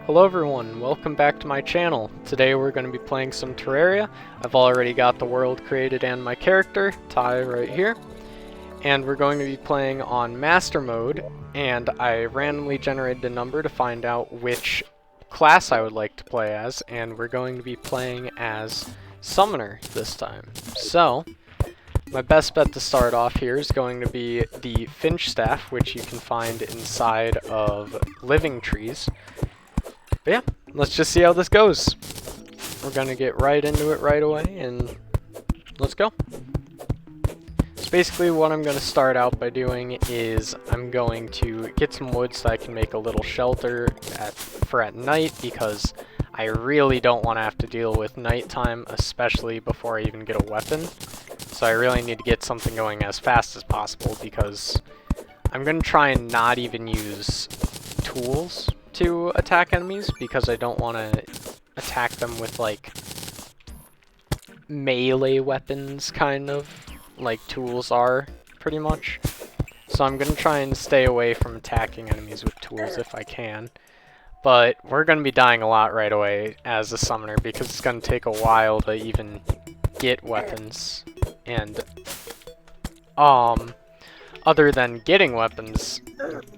Hello everyone, welcome back to my channel. Today we're going to be playing some Terraria. I've already got the world created and my character, Ty, right here. And we're going to be playing on Master Mode, and I randomly generated a number to find out which class I would like to play as, and we're going to be playing as Summoner this time. So, my best bet to start off here is going to be the Finch Staff, which you can find inside of living trees. But yeah, let's just see how this goes. We're gonna get right into it right away, and let's go. So basically what I'm gonna start out by doing is I'm going to get some wood so I can make a little shelter for at night, because I really don't want to have to deal with nighttime, especially before I even get a weapon. So I really need to get something going as fast as possible, because I'm gonna try and not even use tools to attack enemies, because I don't want to attack them with like melee weapons, kind of like tools are pretty much. So I'm gonna try and stay away from attacking enemies with tools if I can. But we're gonna be dying a lot right away as a summoner, because it's gonna take a while to even get weapons. And other than getting weapons,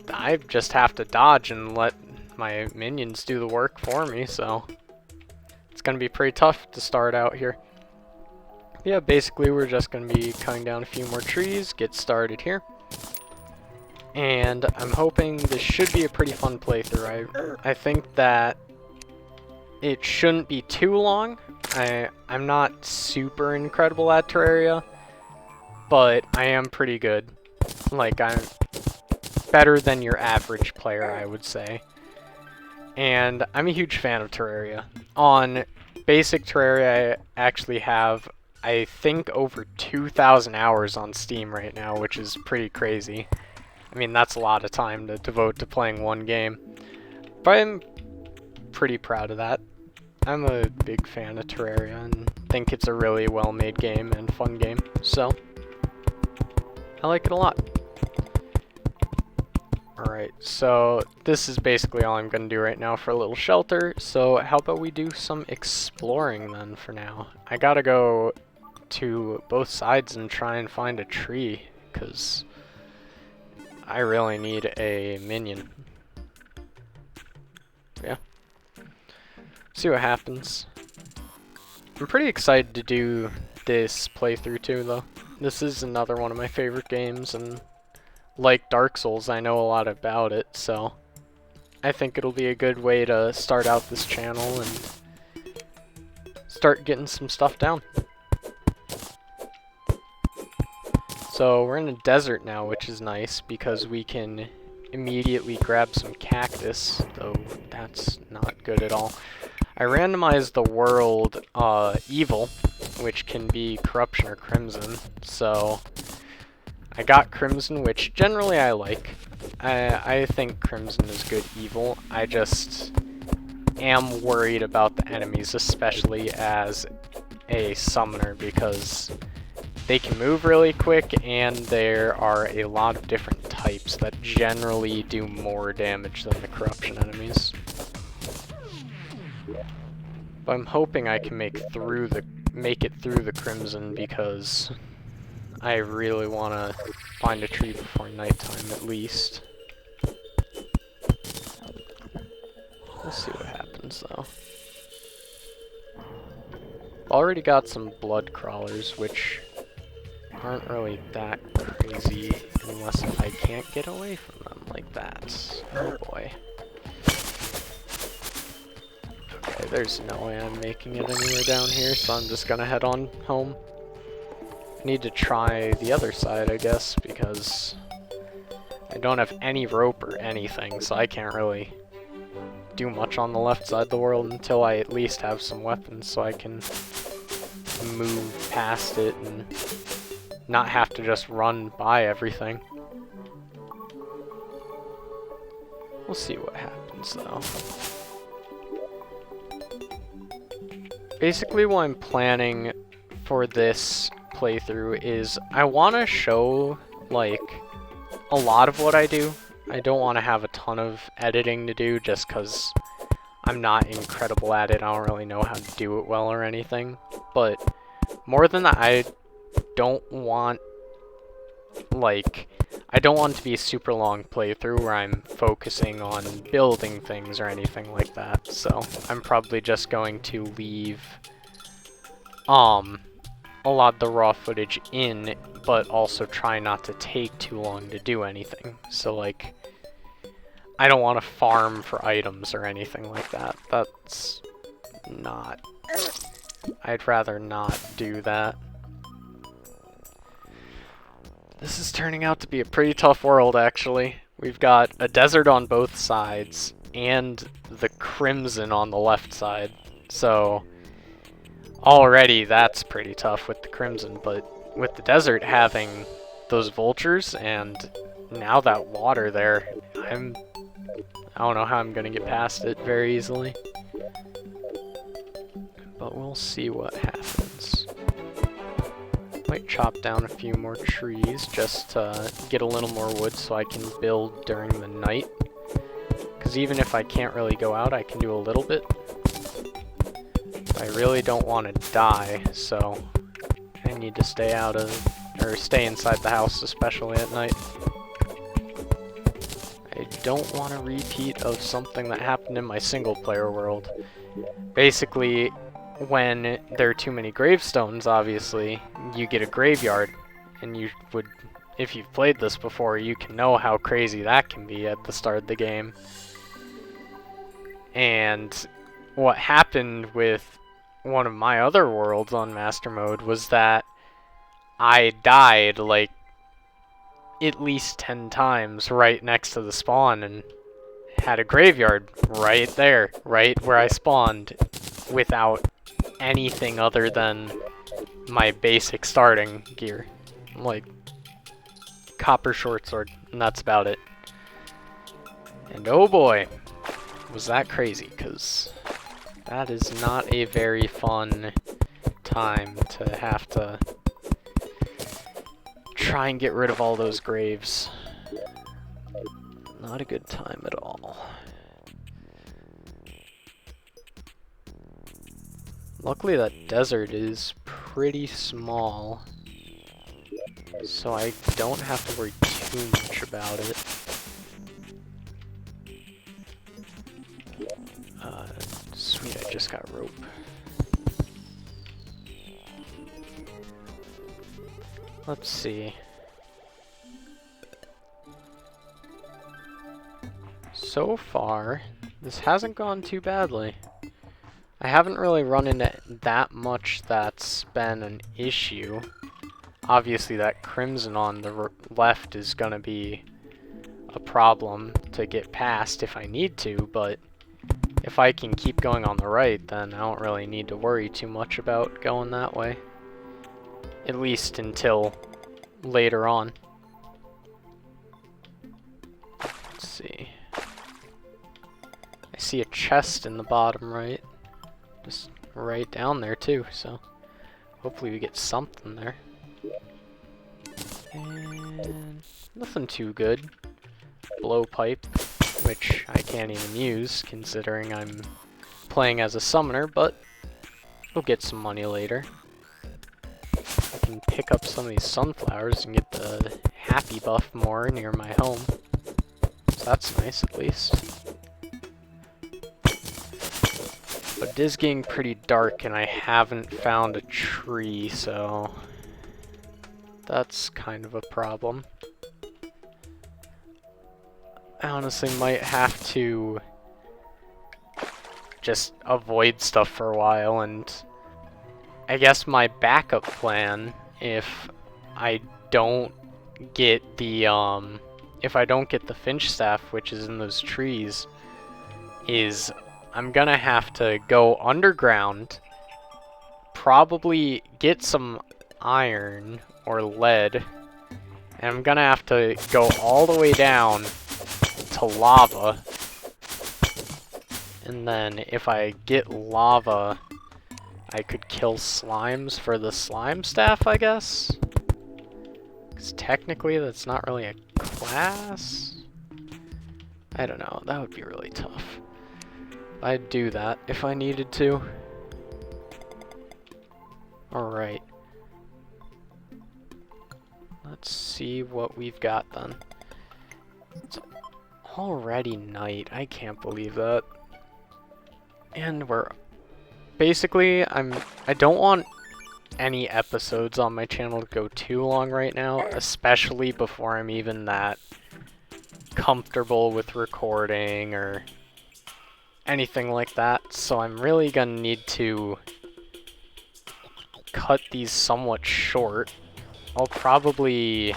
I just have to dodge and let my minions do the work for me, so it's gonna be pretty tough to start out here. Yeah, basically we're just gonna be cutting down a few more trees, get started here. And I'm hoping this should be a pretty fun playthrough. I think that it shouldn't be too long. I'm not super incredible at Terraria, but I am pretty good. Like, I'm better than your average player, I would say. And I'm a huge fan of Terraria. On basic Terraria, I actually have, I think, over 2,000 hours on Steam right now, which is pretty crazy. I mean, that's a lot of time to devote to playing one game. But I'm pretty proud of that. I'm a big fan of Terraria and think it's a really well-made game and fun game, so I like it a lot. Alright, so this is basically all I'm going to do right now for a little shelter, so how about we do some exploring then for now. I gotta go to both sides and try and find a tree, because I really need a minion. Yeah. See what happens. I'm pretty excited to do this playthrough too, though. This is another one of my favorite games, and like Dark Souls, I know a lot about it, so I think it'll be a good way to start out this channel and start getting some stuff down. So we're in a desert now, which is nice, because we can immediately grab some cactus, though that's not good at all. I randomized the world evil, which can be corruption or crimson, so I got crimson, which generally I like. I think crimson is good evil. I just am worried about the enemies, especially as a summoner, because they can move really quick, and there are a lot of different types that generally do more damage than the corruption enemies. But I'm hoping I can make it through the crimson, because I really want to find a tree before nighttime at least. Let's see what happens though. Already got some blood crawlers, which aren't really that crazy unless I can't get away from them like that. Oh boy. Okay, there's no way I'm making it anywhere down here, so I'm just gonna head on home. Need to try the other side, I guess, because I don't have any rope or anything, so I can't really do much on the left side of the world until I at least have some weapons, so I can move past it and not have to just run by everything. We'll see what happens though. Basically what I'm planning for this playthrough is I want to show like a lot of what I do. I don't want to have a ton of editing to do, just because I'm not incredible at it. I don't really know how to do it well or anything. But more than that, I don't want, like, I don't want it to be a super long playthrough where I'm focusing on building things or anything like that. So I'm probably just going to leave a lot of the raw footage in, but also try not to take too long to do anything. So, like, I don't want to farm for items or anything like that. That's not... I'd rather not do that. This is turning out to be a pretty tough world, actually. We've got a desert on both sides, and the Crimson on the left side. So, already that's pretty tough with the Crimson, but with the desert having those vultures and now that water there, I don't know how I'm gonna get past it very easily. But we'll see what happens. Might chop down a few more trees just to get a little more wood so I can build during the night. Because even if I can't really go out, I can do a little bit. I really don't want to die, so I need to stay out of, or stay inside the house, especially at night. I don't want a repeat of something that happened in my single player world. Basically, when there are too many gravestones, obviously, you get a graveyard, and you would, if you've played this before, you can know how crazy that can be at the start of the game. And what happened with one of my other worlds on Master Mode was that I died, like, at least 10 times right next to the spawn, and had a graveyard right there, right where I spawned, without anything other than my basic starting gear. Like, copper short sword, and that's about it. And oh boy, was that crazy, because that is not a very fun time to have to try and get rid of all those graves. Not a good time at all. Luckily that desert is pretty small, so I don't have to worry too much about it. Sweet, I just got rope. Let's see. So far, this hasn't gone too badly. I haven't really run into that much that's been an issue. Obviously that Crimson on the left is gonna be a problem to get past if I need to, but if I can keep going on the right, then I don't really need to worry too much about going that way. At least until later on. Let's see. I see a chest in the bottom right. Just right down there too, so hopefully we get something there. And nothing too good. Blowpipe, which I can't even use considering I'm playing as a summoner, but we'll get some money later. I can pick up some of these sunflowers and get the happy buff more near my home. So that's nice at least. But it is getting pretty dark and I haven't found a tree, so that's kind of a problem. I honestly might have to just avoid stuff for a while, and I guess my backup plan, if I don't get the finch staff, which is in those trees, is I'm gonna have to go underground, probably get some iron or lead, and I'm gonna have to go all the way down to lava, and then if I get lava, I could kill slimes for the slime staff, I guess? Because technically that's not really a class? I don't know, that would be really tough. I'd do that if I needed to. Alright. Let's see what we've got then. It's already night. I can't believe that. And we're... Basically, I don't want any episodes on my channel to go too long right now, especially before I'm even that comfortable with recording or anything like that, so I'm really gonna need to cut these somewhat short. I'll probably...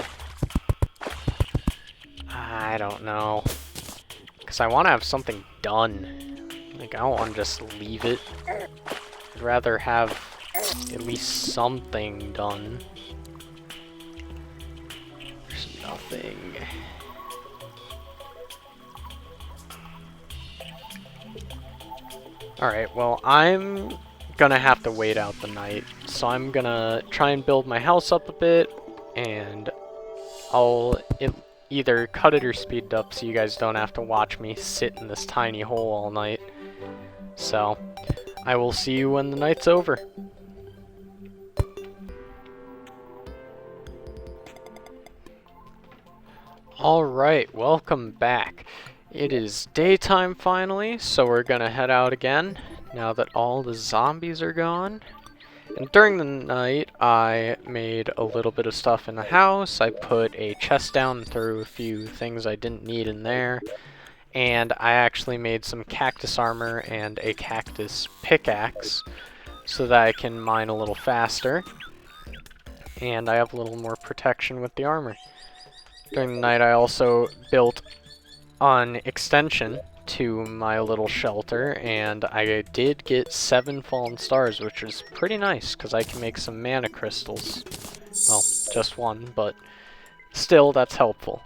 I don't know. Because I want to have something done. Like, I don't want to just leave it. I'd rather have at least something done. There's nothing. Alright, well, I'm gonna have to wait out the night. So I'm gonna try and build my house up a bit, and I'll either cut it or speed it up so you guys don't have to watch me sit in this tiny hole all night. So, I will see you when the night's over. Alright, welcome back. It is daytime finally, so we're gonna head out again, now that all the zombies are gone. And during the night, I made a little bit of stuff in the house. I put a chest down and threw a few things I didn't need in there. And I actually made some cactus armor and a cactus pickaxe so that I can mine a little faster. And I have a little more protection with the armor. During the night, I also built an extension to my little shelter, and I did get 7 fallen stars, which is pretty nice because I can make some mana crystals. Well, just one, but still that's helpful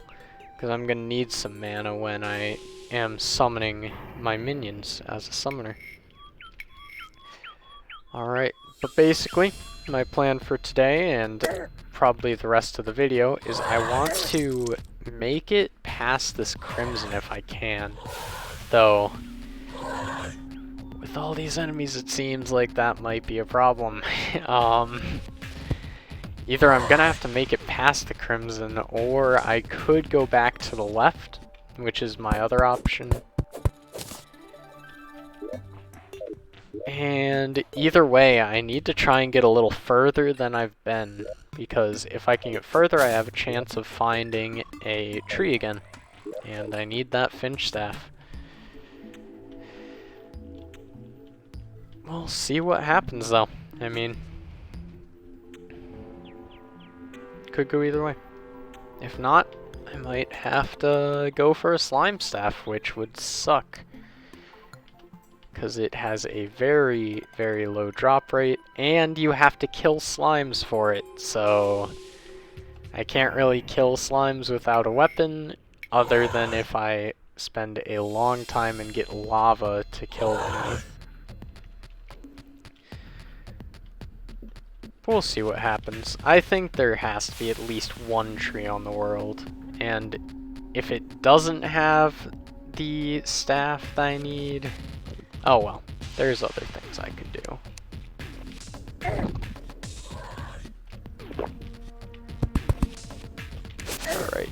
because I'm gonna need some mana when I am summoning my minions as a summoner. Alright, but basically my plan for today and probably the rest of the video is I want to make it past this crimson if I can. Though, with all these enemies, it seems like that might be a problem. Either I'm gonna have to make it past the crimson, or I could go back to the left, which is my other option. And either way, I need to try and get a little further than I've been, because if I can get further, I have a chance of finding a tree again. And I need that finch staff. We'll see what happens, though. I mean, could go either way. If not, I might have to go for a slime staff, which would suck. Because it has a very, very low drop rate, and you have to kill slimes for it, so I can't really kill slimes without a weapon, other than if I spend a long time and get lava to kill them with. We'll see what happens. I think there has to be at least one tree on the world, and if it doesn't have the staff that I need, oh well, there's other things I could do. Alright.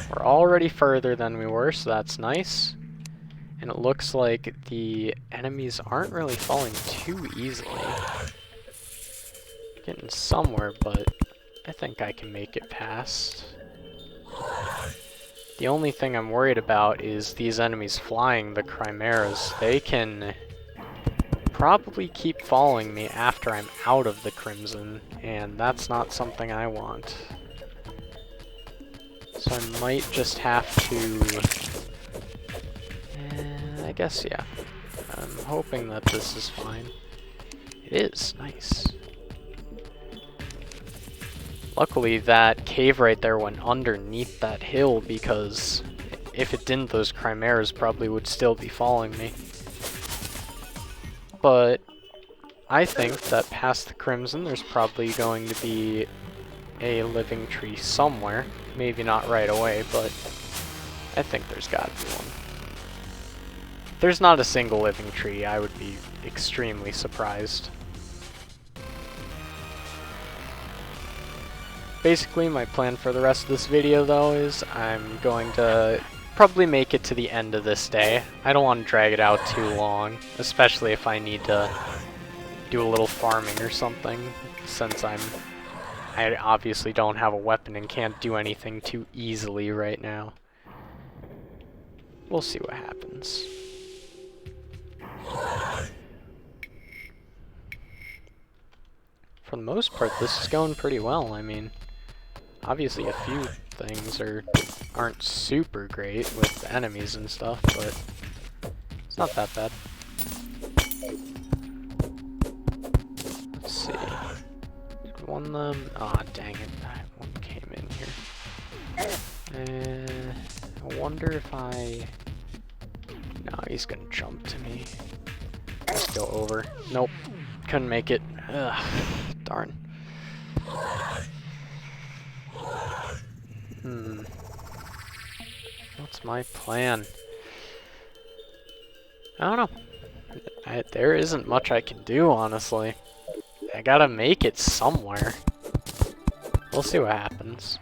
We're already further than we were, so that's nice. And it looks like the enemies aren't really falling too easily. Getting somewhere, but I think I can make it past. The only thing I'm worried about is these enemies flying, the chimeras. They can probably keep following me after I'm out of the crimson, and that's not something I want. So I might just have to... I guess, yeah. I'm hoping that this is fine. It is, nice. Luckily, that cave right there went underneath that hill, because if it didn't, those chimeras probably would still be following me. But I think that past the crimson, there's probably going to be a living tree somewhere. Maybe not right away, but I think there's got to be one. If there's not a single living tree, I would be extremely surprised. Basically, my plan for the rest of this video, though, is I'm going to probably make it to the end of this day. I don't want to drag it out too long, especially if I need to do a little farming or something, since I obviously don't have a weapon and can't do anything too easily right now. We'll see what happens. For the most part, this is going pretty well. I mean, obviously a few things aren't super great with enemies and stuff, but it's not that bad. Let's see. Did one of them? Aw, dang it. One came in here. I wonder if I... No, he's gonna jump to me. Let's go over. Nope. Couldn't make it. Ugh. Darn. What's my plan? I don't know. There isn't much I can do, honestly. I gotta make it somewhere. We'll see what happens.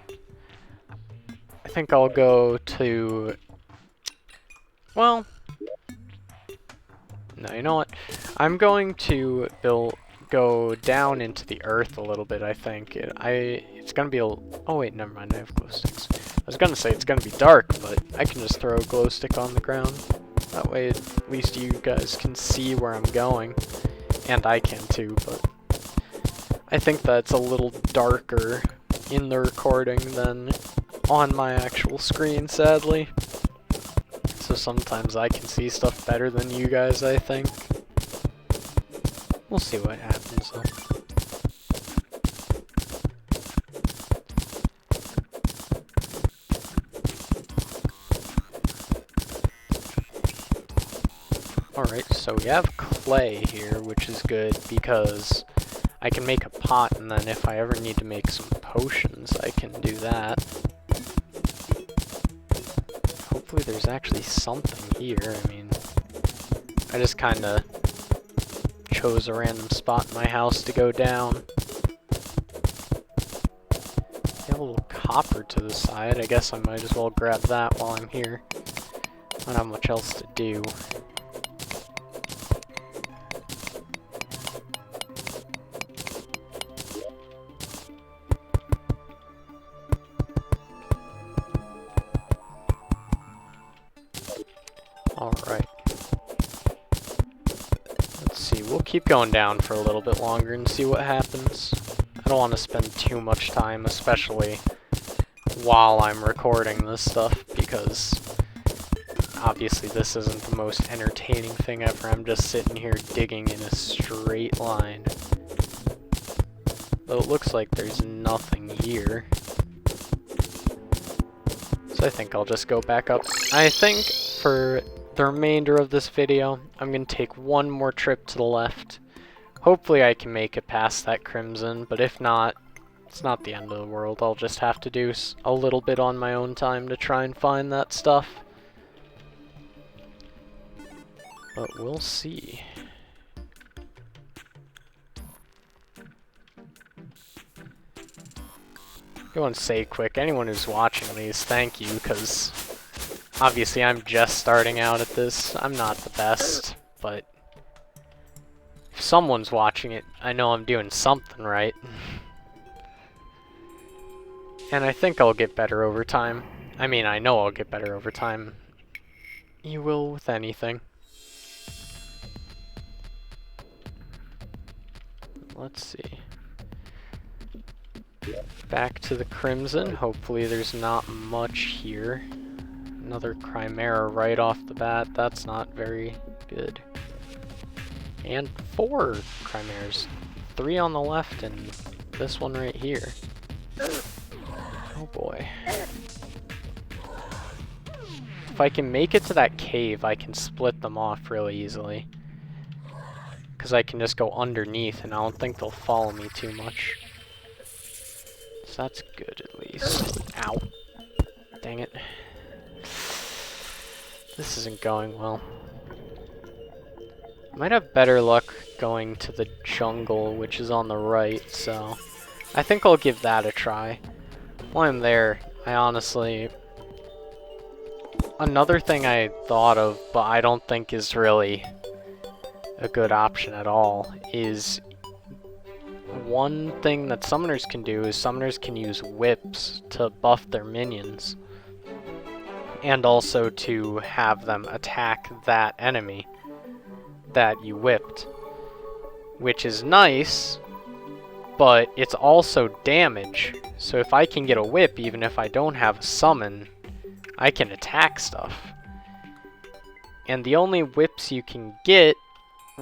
I think I'll go to... Well... No, you know what? I'm going to go down into the earth a little bit, I think. It's gonna be a... Oh wait, never mind, I have glow sticks. I was gonna say it's gonna be dark, but I can just throw a glow stick on the ground. That way at least you guys can see where I'm going. And I can too, but... I think that's a little darker in the recording than on my actual screen, sadly. So sometimes I can see stuff better than you guys, I think. We'll see what happens, though. Alright, so we have clay here, which is good because I can make a pot, and then if I ever need to make some potions, I can do that. Hopefully there's actually something here. I mean, I just kinda chose a random spot in my house to go down. You have a little copper to the side. I guess I might as well grab that while I'm here. I don't have much else to do. Alright. Let's see, we'll keep going down for a little bit longer and see what happens. I don't want to spend too much time, especially while I'm recording this stuff, because obviously this isn't the most entertaining thing ever. I'm just sitting here digging in a straight line. Though it looks like there's nothing here. So I think I'll just go back up. I think for the remainder of this video, I'm going to take one more trip to the left. Hopefully I can make it past that crimson, but if not, it's not the end of the world. I'll just have to do a little bit on my own time to try and find that stuff. But we'll see. I want to say quick, anyone who's watching these, thank you, because obviously I'm just starting out at this. I'm not the best, but if someone's watching it, I know I'm doing something right. And I think I'll get better over time. I mean, I know I'll get better over time. You will with anything. Let's see. Back to the crimson. Hopefully there's not much here. Another chimera right off the bat. That's not very good. And 4 chimeras. 3 on the left and this one right here. Oh boy. If I can make it to that cave, I can split them off really easily. Because I can just go underneath and I don't think they'll follow me too much. So that's good at least. Ow. Dang it. This isn't going well. Might have better luck going to the jungle, which is on the right, so I think I'll give that a try. While I'm there, I honestly... Another thing I thought of, but I don't think is really a good option at all, is one thing that summoners can do is summoners can use whips to buff their minions, and also to have them attack that enemy that you whipped, which is nice, but it's also damage. So if I can get a whip, even if I don't have a summon, I can attack stuff. And the only whips you can get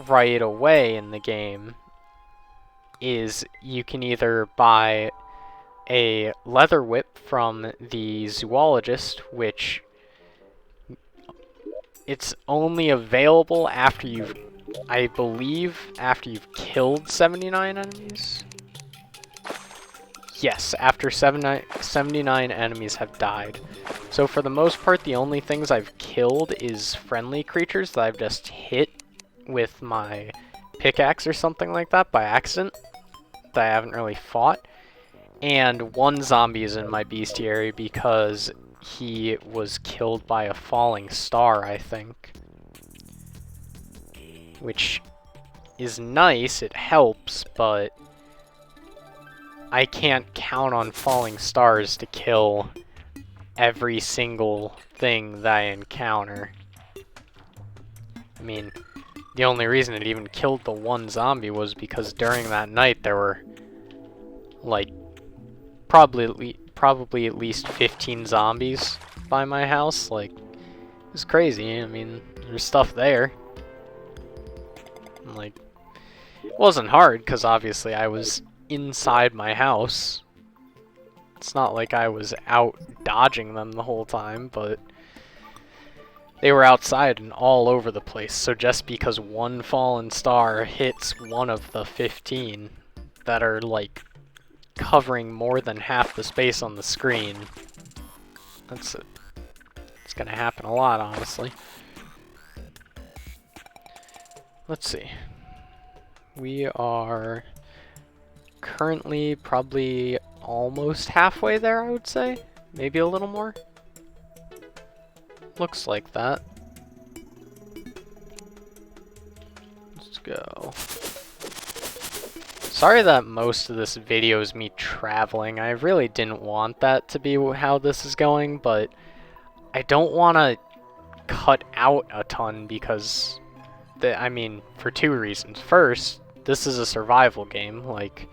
right away in the game is you can either buy a leather whip from the zoologist, which it's only available after you've, I believe, after you've killed 79 enemies. Yes, after 79 enemies have died. So for the most part, the only things I've killed is friendly creatures that I've just hit with my pickaxe or something like that by accident, that I haven't really fought. And one zombie is in my bestiary because he was killed by a falling star, I think. Which is nice, it helps, but I can't count on falling stars to kill every single thing that I encounter. I mean, the only reason it even killed the one zombie was because during that night there were, like, probably at least 15 zombies by my house. Like, it was crazy. I mean, there's stuff there. And, like, it wasn't hard, because obviously I was inside my house. It's not like I was out dodging them the whole time, but they were outside and all over the place. So just because one fallen star hits one of the 15 that are, like, covering more than half the space on the screen, it's gonna happen a lot, honestly. Let's see. We are currently probably almost halfway there, I would say. Maybe a little more. Looks like that. Let's go. Sorry that most of this video is me traveling. I really didn't want that to be how this is going, but I don't want to cut out a ton because, I mean, for two reasons. First, this is a survival game. Like,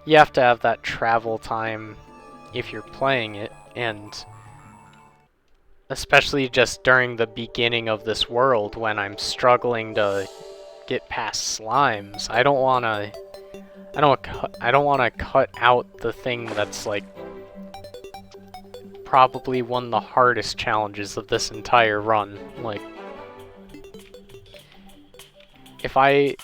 you have to have that travel time if you're playing it, and especially just during the beginning of this world when I'm struggling to get past slimes. I don't want to cut out the thing that's, like, probably one of the hardest challenges of this entire run. Like, if I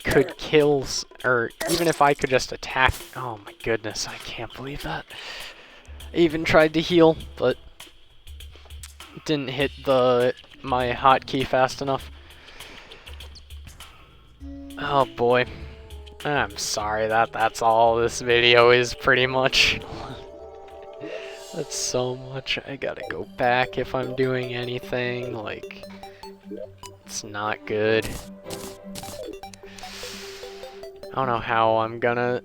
could kill, or even if I could just attack, oh my goodness, I can't believe that. I even tried to heal, but didn't hit my hotkey fast enough. Oh boy. I'm sorry that's all this video is, pretty much. That's so much. I gotta go back if I'm doing anything. Like, it's not good. I don't know how I'm gonna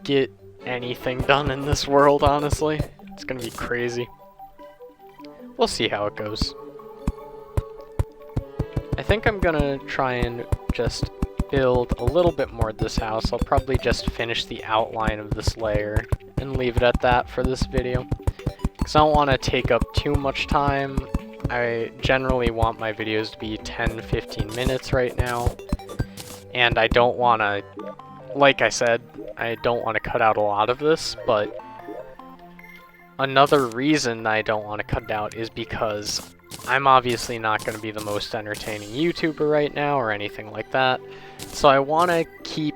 get anything done in this world, honestly. It's gonna be crazy. We'll see how it goes. I think I'm gonna try and just build a little bit more of this house. I'll probably just finish the outline of this layer and leave it at that for this video, because I don't want to take up too much time. I generally want my videos to be 10-15 minutes right now, and I don't want to, like I said, I don't want to cut out a lot of this, but another reason I don't want to cut it out is because I'm obviously not going to be the most entertaining YouTuber right now or anything like that. So I want to keep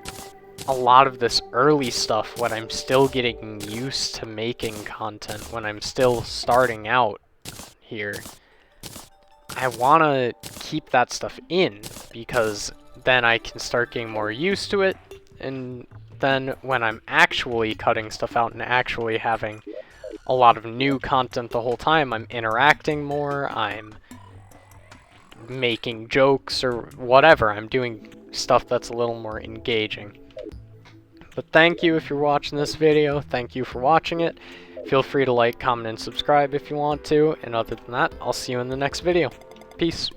a lot of this early stuff when I'm still getting used to making content, when I'm still starting out here. I want to keep that stuff in, because then I can start getting more used to it, and then when I'm actually cutting stuff out and actually having a lot of new content the whole time, I'm interacting more, I'm making jokes or whatever, I'm doing stuff that's a little more engaging. But thank you if you're watching this video, thank you for watching it. Feel free to like, comment, and subscribe if you want to, and other than that, I'll see you in the next video. Peace.